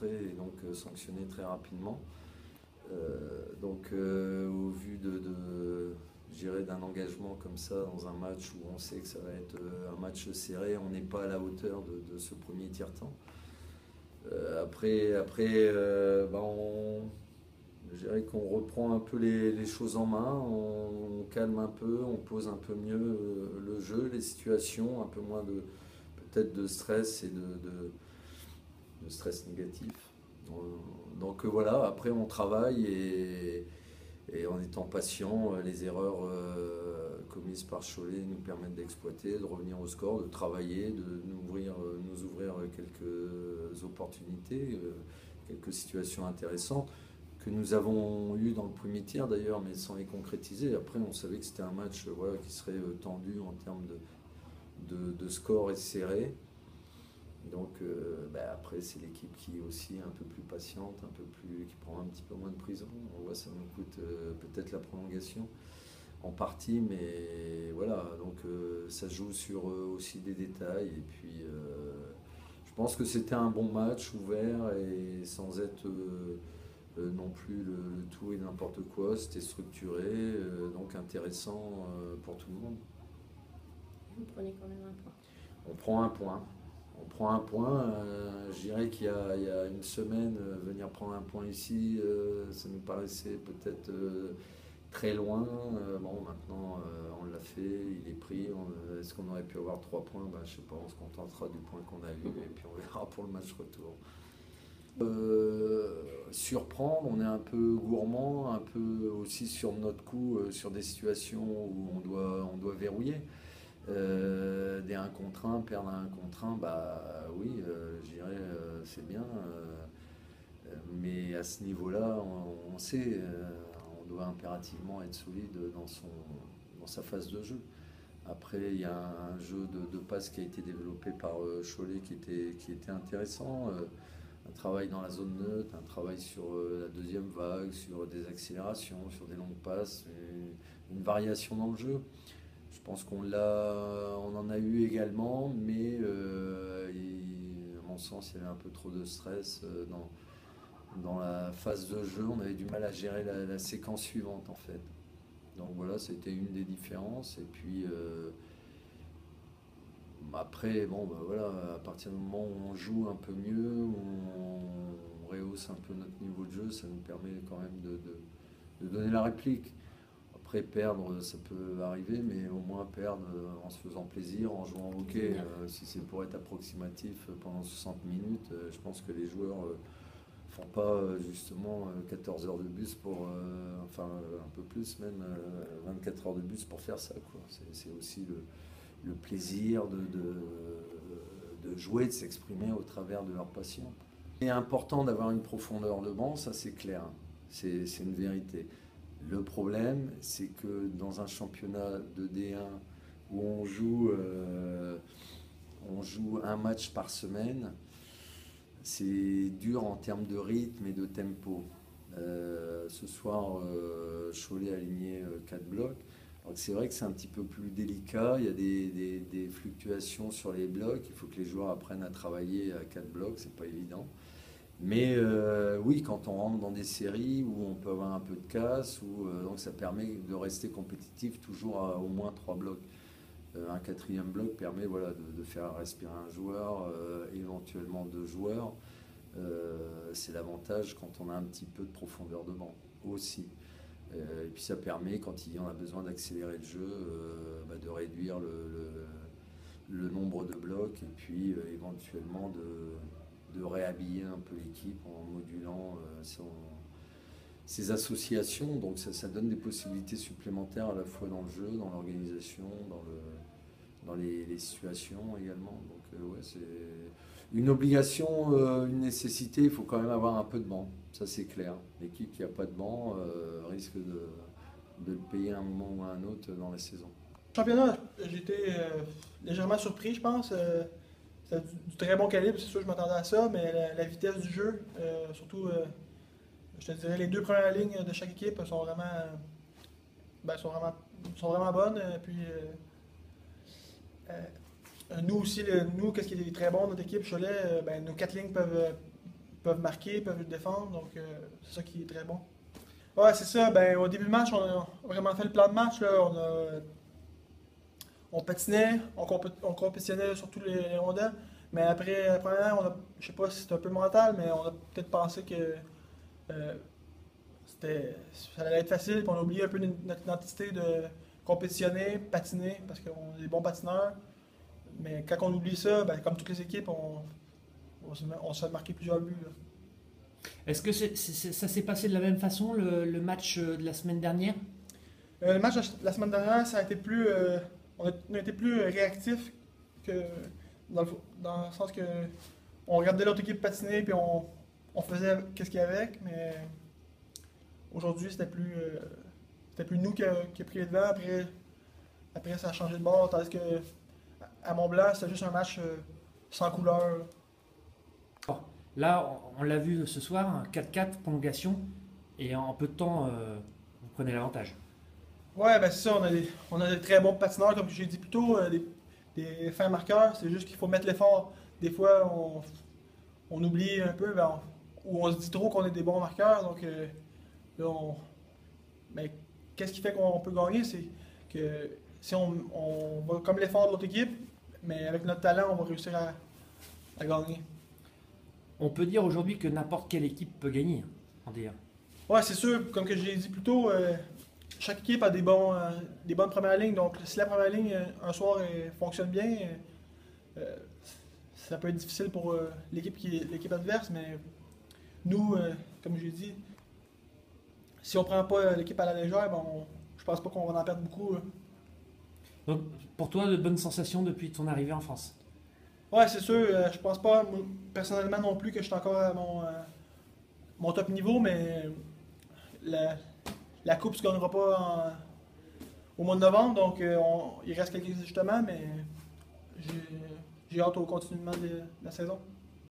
rentré et donc sanctionné très rapidement. Au vu je dirais, d'un engagement comme ça dans un match où on sait que ça va être un match serré, on n'est pas à la hauteur de ce premier tiers-temps. Je dirais qu'on reprend un peu les choses en main, on calme un peu, on pose un peu mieux le jeu, les situations, un peu moins peut-être de stress et de stress négatif. Voilà, après on travaille et en étant patient, les erreurs commises par Cholet nous permettent d'exploiter, de revenir au score, de travailler, de nous ouvrir quelques opportunités, quelques situations intéressantes que nous avons eues dans le premier tiers d'ailleurs, mais sans les concrétiser. Après, on savait que c'était un match qui serait tendu en termes de score et serré. Après, c'est l'équipe qui est aussi un peu plus patiente, qui prend un petit peu moins de prison. On voit, ça nous coûte peut-être la prolongation en partie, mais voilà. Ça se joue sur aussi des détails. Et puis, je pense que c'était un bon match ouvert et sans être non plus le tout et n'importe quoi. C'était structuré, donc intéressant pour tout le monde. Vous prenez quand même un point. On prend un point. Je dirais qu'il y a une semaine, venir prendre un point ici, ça nous paraissait peut-être très loin. Maintenant, on l'a fait, il est pris. Est-ce qu'on aurait pu avoir 3 points? Je ne sais pas, on se contentera du point qu'on a eu et puis on verra pour le match retour. Surprendre, on est un peu gourmand, un peu aussi sur notre coup, sur des situations où on doit verrouiller. Des 1 contre 1, perdre un 1 contre 1, oui, je dirais c'est bien. Mais à ce niveau-là, on sait, on doit impérativement être solide dans sa phase de jeu. Après, il y a un jeu de passe qui a été développé par Cholet qui était intéressant. Un travail dans la zone neutre, un travail sur la deuxième vague, sur des accélérations, sur des longues passes, une variation dans le jeu. Je pense on en a eu également, mais à mon sens, il y avait un peu trop de stress dans la phase de jeu. On avait du mal à gérer la séquence suivante en fait. Donc voilà, c'était une des différences. Et puis après, voilà, à partir du moment où on joue un peu mieux, où on rehausse un peu notre niveau de jeu, ça nous permet quand même de donner la réplique. Après, perdre, ça peut arriver, mais au moins perdre en se faisant plaisir, en jouant au hockey. Si c'est pour être approximatif pendant 60 minutes, je pense que les joueurs font pas justement 14 heures de bus enfin un peu plus même, 24 heures de bus pour faire ça, quoi. C'est aussi le plaisir de jouer, de s'exprimer au travers de leur passion. Il est important d'avoir une profondeur de banc, ça c'est clair, c'est une vérité. Le problème, c'est que dans un championnat de D1 où on joue un match par semaine, c'est dur en termes de rythme et de tempo. Ce soir, Cholet a aligné 4 blocs. Donc c'est vrai que c'est un petit peu plus délicat, il y a des fluctuations sur les blocs, il faut que les joueurs apprennent à travailler à 4 blocs, c'est pas évident. Mais oui, quand on rentre dans des séries où on peut avoir un peu de casse, donc ça permet de rester compétitif toujours à au moins 3 blocs. Un 4e bloc permet de faire respirer un joueur, éventuellement 2 joueurs. C'est l'avantage quand on a un petit peu de profondeur de banc aussi. Et puis ça permet, quand il y en a besoin d'accélérer le jeu, de réduire le nombre de blocs et puis éventuellement de réhabiller un peu l'équipe en modulant ses associations. Donc ça donne des possibilités supplémentaires à la fois dans le jeu, dans l'organisation, dans les situations également. Donc ouais, c'est une obligation, une nécessité. Il faut quand même avoir un peu de banc, ça c'est clair. L'équipe qui n'a pas de banc risque de le payer à un moment ou à un autre dans la saison. Championnat, j'ai été légèrement surpris, je pense. C'était du très bon calibre, c'est sûr, je m'attendais à ça, mais la vitesse du jeu, surtout, je te dirais, les 2 premières lignes de chaque équipe sont vraiment bonnes. Puis, nous aussi, qu'est-ce qui est très bon, notre équipe, Cholet, nos 4 lignes peuvent marquer, peuvent défendre, donc c'est ça qui est très bon. Ouais, c'est ça. Ben, au début du match, on a vraiment fait le plan de match. Là. On patinait, on compétitionnait sur tous les rondelles. Mais après la première, je sais pas si c'est un peu mental, mais on a peut-être pensé que euh, ça allait être facile, puis on a oublié un peu notre identité de compétitionner, patiner, parce qu'on est des bons patineurs. Mais quand on oublie ça, ben, comme toutes les équipes, on se fait marquer plusieurs buts. Là. Est-ce que ça s'est passé de la même façon, le match de la semaine dernière? Le match de la semaine dernière, ça a été plus. On a été plus réactif que. Dans le sens que. On regardait l'autre équipe patiner, puis on faisait qu'est-ce qu'il y avait avec, mais. Aujourd'hui, c'était plus nous qui a pris les devants. Après, ça a changé de bord, tandis que. À Mont-Blanc, c'était juste un match sans couleur. Là, on l'a vu ce soir, 4-4, prolongation, et en peu de temps, vous prenez l'avantage. Ouais, ben c'est ça, on a des très bons patineurs, comme j'ai dit plus tôt, des fins marqueurs, c'est juste qu'il faut mettre l'effort. Des fois, on oublie un peu, ou on se dit trop qu'on est des bons marqueurs, donc là, mais qu'est-ce qui fait qu'on peut gagner, c'est que si on va comme l'effort de l'autre équipe, mais avec notre talent, on va réussir à gagner. On peut dire aujourd'hui que n'importe quelle équipe peut gagner en D1. Ouais, c'est sûr, comme que j'ai dit plus tôt, chaque équipe a des bonnes premières lignes. Donc, si la première ligne, un soir, fonctionne bien, ça peut être difficile pour l'équipe adverse. Mais nous, comme j'ai dit, si on prend pas l'équipe à la légère, je pense pas qu'on va en perdre beaucoup. Donc, pour toi, de bonnes sensations depuis ton arrivée en France? Ouais, c'est sûr. Je pense pas, personnellement non plus, que je suis encore à mon top niveau, mais la coupe ne se gagnera pas au mois de novembre, donc il reste quelques ajustements, mais j'ai hâte au continuement de la saison.